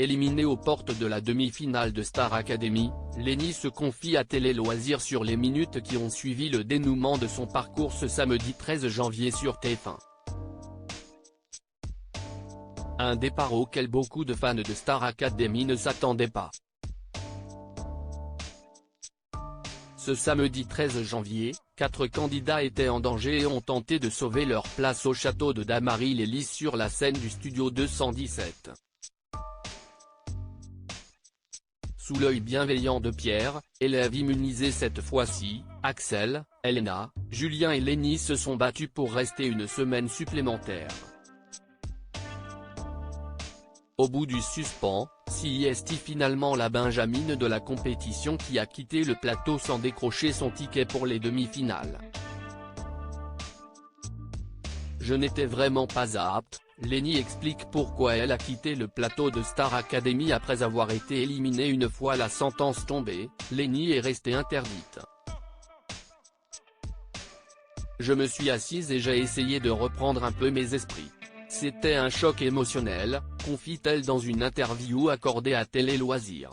Éliminée aux portes de la demi-finale de Star Academy, Lenny se confie à Télé Loisirs sur les minutes qui ont suivi le dénouement de son parcours ce samedi 13 janvier sur TF1. Un départ auquel beaucoup de fans de Star Academy ne s'attendaient pas. Ce samedi 13 janvier, 4 candidats étaient en danger et ont tenté de sauver leur place au château de Damary-les-Lys sur la scène du Studio 217. Sous l'œil bienveillant de Pierre, élève immunisé cette fois-ci, Axel, Elena, Julien et Lenny se sont battus pour rester une semaine supplémentaire. Au bout du suspens, c'est finalement la benjamine de la compétition qui a quitté le plateau sans décrocher son ticket pour les demi-finales. Je n'étais vraiment pas apte, Lenny explique pourquoi elle a quitté le plateau de Star Academy après avoir été éliminée une fois la sentence tombée. Lenny est restée interdite. Je me suis assise et j'ai essayé de reprendre un peu mes esprits. C'était un choc émotionnel, confie-t-elle dans une interview accordée à Télé Loisirs.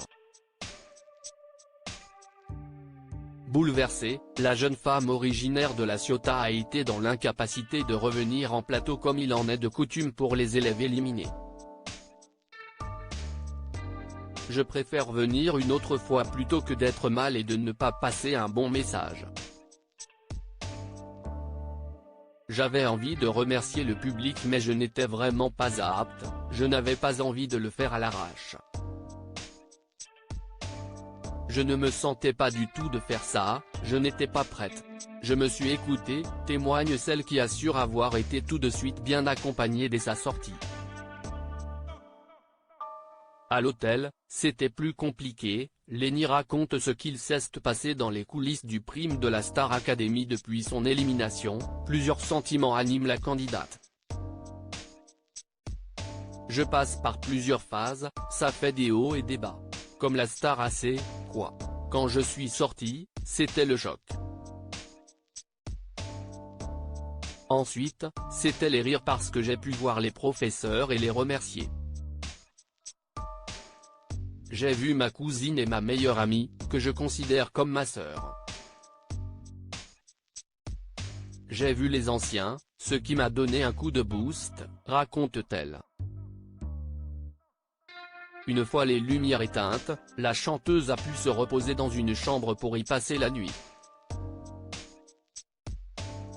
Bouleversée, la jeune femme originaire de La Ciotat a été dans l'incapacité de revenir en plateau comme il en est de coutume pour les élèves éliminés. Je préfère venir une autre fois plutôt que d'être mal et de ne pas passer un bon message. J'avais envie de remercier le public mais je n'étais vraiment pas apte, je n'avais pas envie de le faire à l'arrache. Je ne me sentais pas du tout de faire ça, je n'étais pas prête. Je me suis écoutée, témoigne celle qui assure avoir été tout de suite bien accompagnée dès sa sortie. À l'hôtel, c'était plus compliqué, Lenny raconte ce qu'il s'est passé dans les coulisses du prime de la Star Academy depuis son élimination. Plusieurs sentiments animent la candidate. Je passe par plusieurs phases, ça fait des hauts et des bas. Comme la star AC, quoi. Quand je suis sortie, c'était le choc. Ensuite, c'était les rires parce que j'ai pu voir les professeurs et les remercier. J'ai vu ma cousine et ma meilleure amie, que je considère comme ma sœur. J'ai vu les anciens, ce qui m'a donné un coup de boost, raconte-t-elle. Une fois les lumières éteintes, la chanteuse a pu se reposer dans une chambre pour y passer la nuit.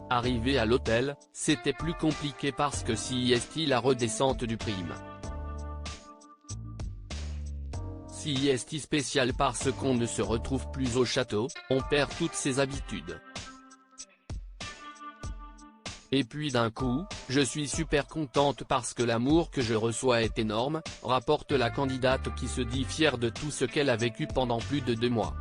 Arrivée à l'hôtel, c'était plus compliqué parce que c'est la redescente du prime. C'est spécial parce qu'on ne se retrouve plus au château, on perd toutes ses habitudes. Et puis d'un coup, je suis super contente parce que l'amour que je reçois est énorme, rapporte la candidate qui se dit fière de tout ce qu'elle a vécu pendant plus de 2 mois.